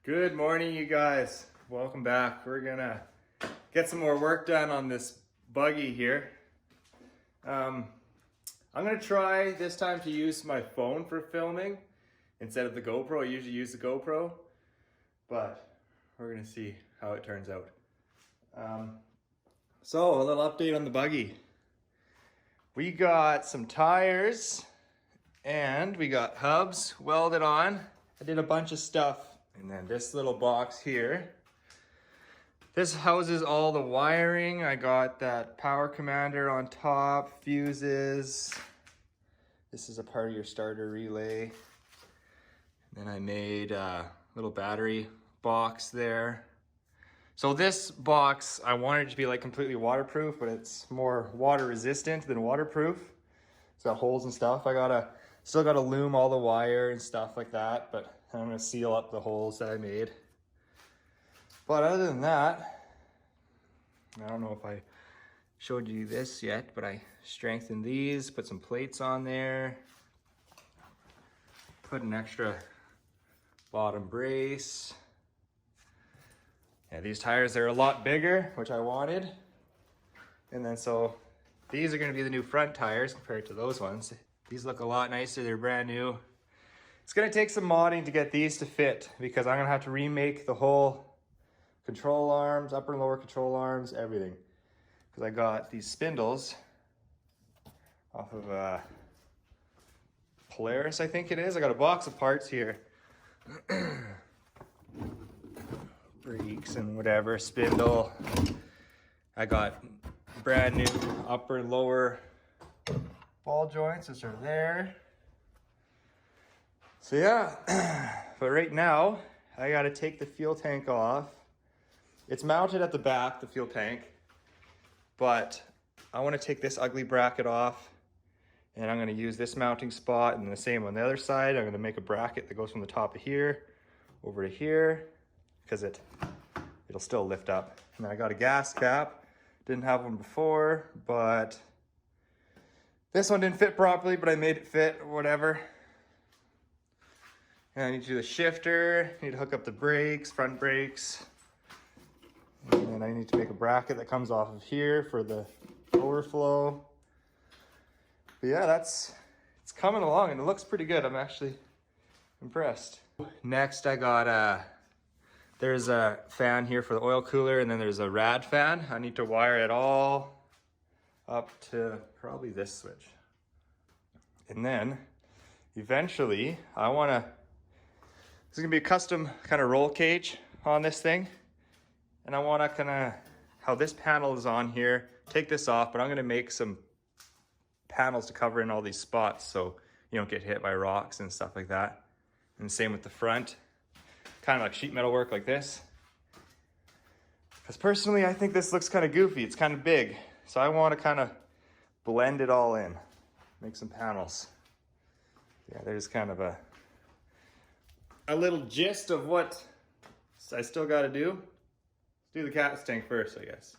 Good morning, you guys. Welcome back. We're gonna get some more work done on this buggy here. I'm gonna try this time to use my phone for filming instead of the GoPro. I usually use the GoPro, but we're gonna see how it turns out. So a little update on the buggy. We got some tires and we got hubs welded on. I did a bunch of stuff. And then this little box here, this houses all the wiring. I got that power commander on top, fuses. This is a part of your starter relay. And then I made a little battery box there. So this box, I wanted it to be like completely waterproof, but it's more water resistant than waterproof. It's got holes and stuff. Still gotta loom all the wire and stuff like that, but I'm gonna seal up the holes that I made. But other than that, I don't know if I showed you this yet, but I strengthened these, put some plates on there, put an extra bottom brace. Yeah, these tires, they're a lot bigger, which I wanted. And then so these are gonna be the new front tires compared to those ones. These look a lot nicer, they're brand new. It's gonna take some modding to get these to fit because I'm gonna have to remake the whole control arms, upper and lower control arms, everything. Because I got these spindles off of Polaris, I think it is. I got a box of parts here. Brakes and whatever, spindle. I got brand new upper and lower ball joints, which are there. So yeah, but right now, I gotta take the fuel tank off. It's mounted at the back, the fuel tank, but I wanna take this ugly bracket off and I'm gonna use this mounting spot and the same on the other side. I'm gonna make a bracket that goes from the top of here over to here because it'll still lift up. And then I got a gas cap. Didn't have one before, but this one didn't fit properly, but I made it fit or whatever. And I need to do the shifter, need to hook up the brakes, front brakes. And then I need to make a bracket that comes off of here for the overflow. But yeah, it's coming along and it looks pretty good. I'm actually impressed. Next I got there's a fan here for the oil cooler and then there's a Rad fan. I need to wire it all up to probably this switch. And then eventually this is gonna be a custom kind of roll cage on this thing. And I wanna how this panel is on here, take this off, but I'm gonna make some panels to cover in all these spots so you don't get hit by rocks and stuff like that. And same with the front, kind of like sheet metal work like this. Because personally, I think this looks kind of goofy, it's kind of big. So I wanna kind of blend it all in, make some panels. Yeah, there's kind of a little gist of what I still got to do. Let's do the gas tank first, I guess.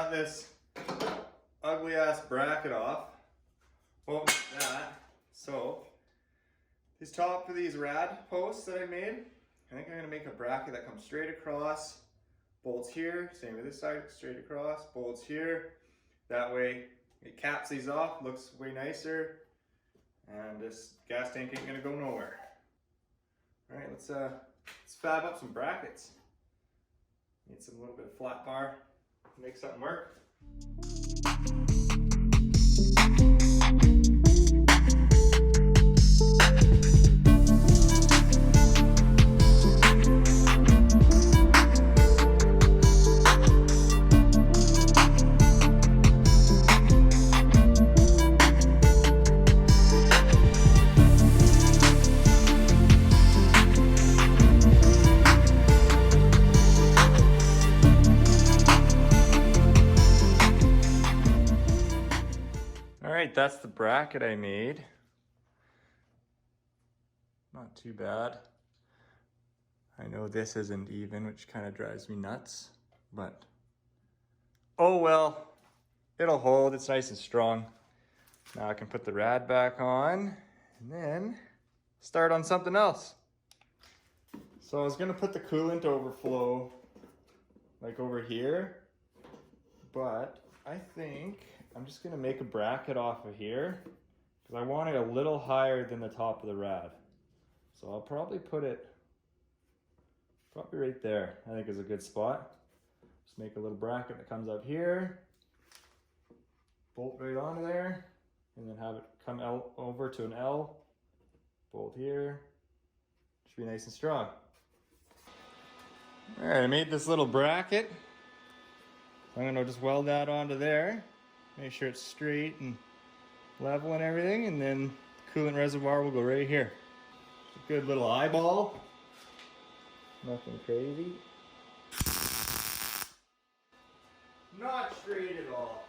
This ugly ass bracket off. Well, that. So these top of these rad posts that I made, I think I'm gonna make a bracket that comes straight across, bolts here, same with this side, straight across, bolts here. That way it caps these off, looks way nicer, and this gas tank ain't gonna go nowhere. All right, let's fab up some brackets. Need some little bit of flat bar. Make something work. right, that's the bracket I made. Not too bad. I know this isn't even, which kind of drives me nuts, but oh well, it'll hold. It's nice and strong. Now I can put the rad back on and then start on something else. So I was gonna put the coolant overflow like over here, but I think I'm just gonna make a bracket off of here because I want it a little higher than the top of the rad. So I'll probably put it probably right there. I think is a good spot. Just make a little bracket that comes up here, bolt right onto there, and then have it come out over to an L, bolt here. Should be nice and strong. All right, I made this little bracket. I'm gonna just weld that onto there. Make sure it's straight and level and everything, and then the coolant reservoir will go right here. It's a good little eyeball. Nothing crazy. Not straight at all.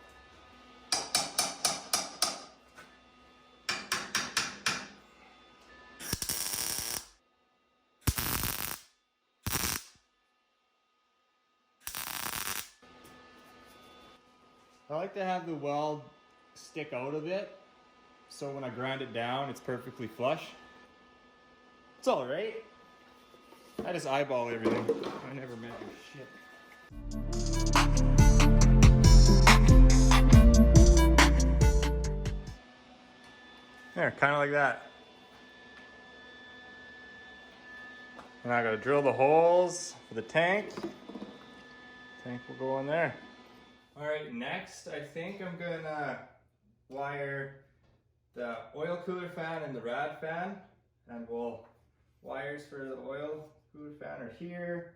I like to have the weld stick out of it, so when I grind it down, it's perfectly flush. It's all right. I just eyeball everything. I never measure shit. There, kind of like that. And I gotta drill the holes for the tank. Tank will go in there. All right, next I think I'm gonna wire the oil cooler fan and the rad fan, and we'll wires for the oil cooler fan are here,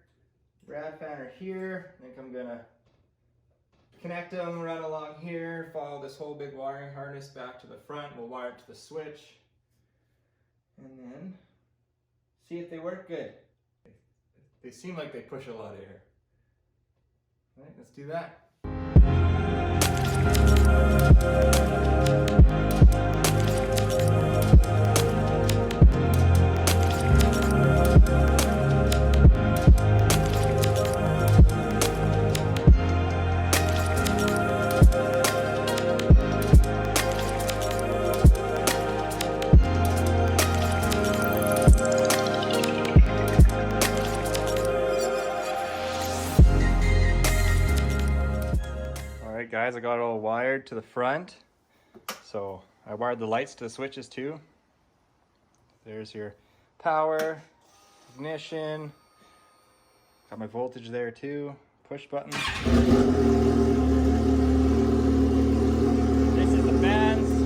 rad fan are here. I think I'm gonna connect them, run along here, follow this whole big wiring harness back to the front. We'll wire it to the switch, and then see if they work good. They seem like they push a lot of air. All right, let's do that. Guys, I got it all wired to the front. So I wired the lights to the switches too. There's your power, ignition. Got my voltage there too. Push button. This is the fans.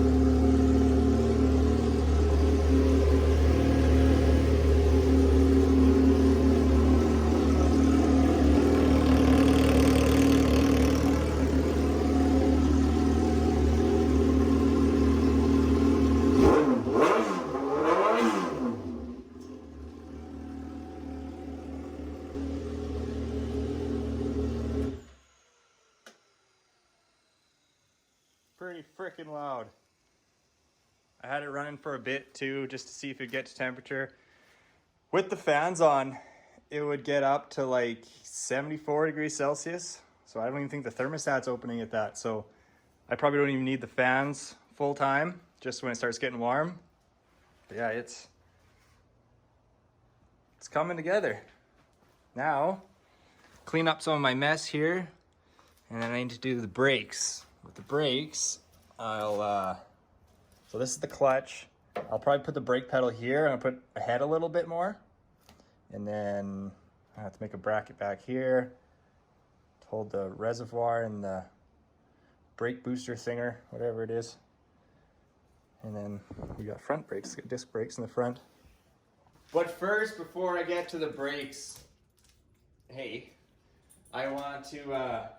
Pretty freaking loud. I had it running for a bit too, just to see if it'd get to temperature. With the fans on, it would get up to like 74 degrees Celsius. So I don't even think the thermostat's opening at that. So I probably don't even need the fans full time, just when it starts getting warm. But yeah, it's coming together. Now, clean up some of my mess here, and then I need to do the brakes. With the brakes, so this is the clutch. I'll probably put the brake pedal here. I'm gonna put ahead a little bit more. And then I have to make a bracket back here to hold the reservoir and the brake booster thinger, whatever it is. And then we got front brakes, disc brakes in the front. But first, before I get to the brakes, hey, I want to,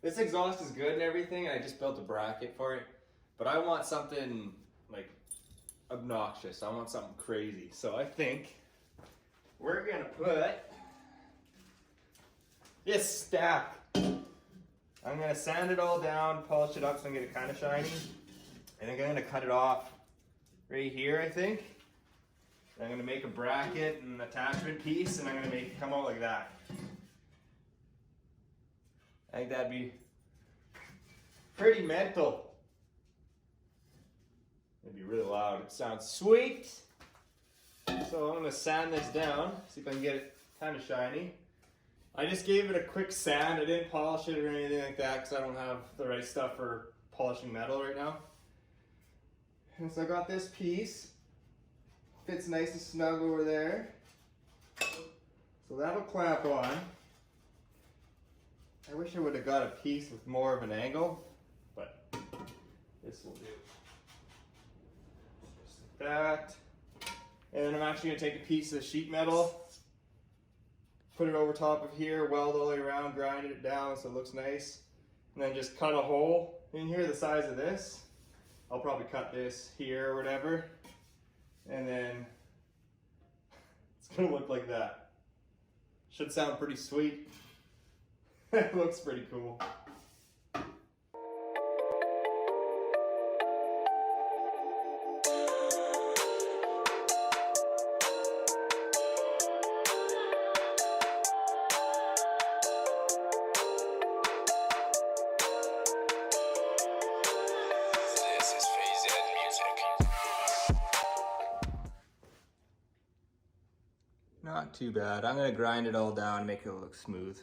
this exhaust is good and everything, and I just built a bracket for it, but I want something like obnoxious. I want something crazy. So I think we're gonna put this stack. I'm gonna sand it all down, polish it up so I can get it kind of shiny. And I'm gonna cut it off right here, I think. And I'm gonna make a bracket and an attachment piece, and I'm gonna make it come out like that. I think that'd be pretty mental. It'd be really loud. It sounds sweet. So I'm gonna sand this down, see if I can get it kind of shiny. I just gave it a quick sand. I didn't polish it or anything like that because I don't have the right stuff for polishing metal right now. And so I got this piece. Fits nice and snug over there. So that'll clamp on. I wish I would have got a piece with more of an angle, but this will do. Just like that. And then I'm actually gonna take a piece of sheet metal, put it over top of here, weld all the way around, grind it down so it looks nice, and then just cut a hole in here the size of this. I'll probably cut this here or whatever, and then it's gonna look like that. Should sound pretty sweet. It looks pretty cool. Not too bad. I'm gonna grind it all down and make it look smooth.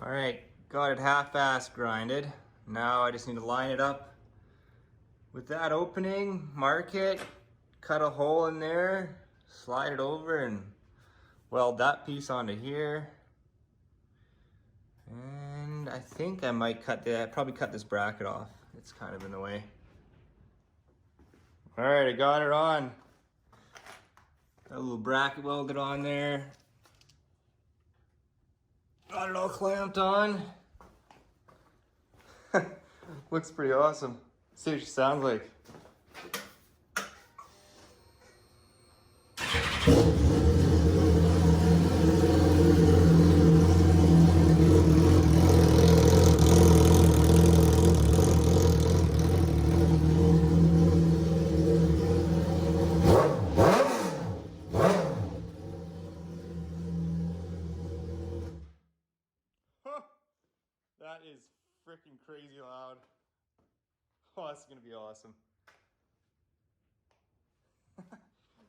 All right, got it half-assed grinded. Now I just need to line it up with that opening, mark it, cut a hole in there, slide it over and weld that piece onto here. And I think I might probably cut this bracket off. It's kind of in the way. All right, I got it on. Got a little bracket welded on there. Got it all clamped on. Looks pretty awesome. See what she sounds like. That is freaking crazy loud. Oh, that's gonna be awesome.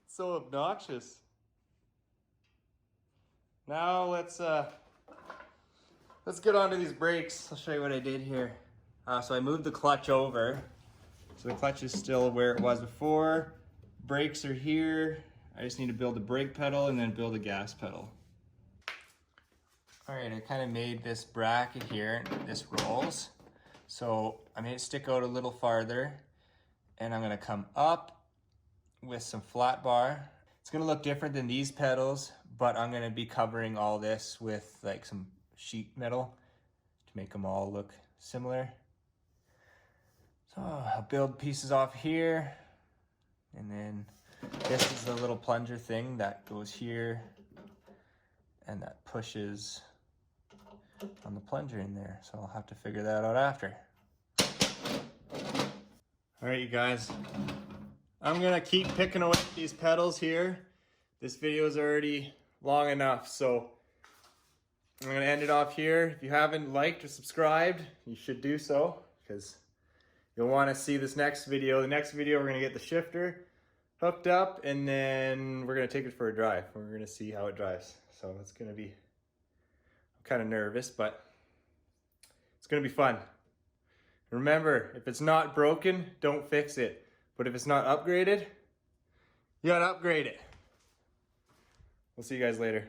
So obnoxious. Now let's get onto these brakes. I'll show you what I did here. So I moved the clutch over. So the clutch is still where it was before. Brakes are here. I just need to build a brake pedal and then build a gas pedal. All right, I kind of made this bracket here. This rolls. So I made it stick out a little farther, and I'm gonna come up with some flat bar. It's gonna look different than these pedals, but I'm gonna be covering all this with like some sheet metal to make them all look similar. So I'll build pieces off here, and then this is the little plunger thing that goes here and that pushes on the plunger in there. So I'll have to figure that out after. All right, you guys, I'm gonna keep picking away at these pedals here. This video is already long enough, so I'm gonna end it off here. If you haven't liked or subscribed, you should do so, because you'll wanna see this next video. The next video, we're gonna get the shifter hooked up, and then we're gonna take it for a drive. We're gonna see how it drives. So it's gonna be, I'm kind of nervous, but it's gonna be fun. Remember, if it's not broken, don't fix it. But if it's not upgraded, you gotta upgrade it. We'll see you guys later.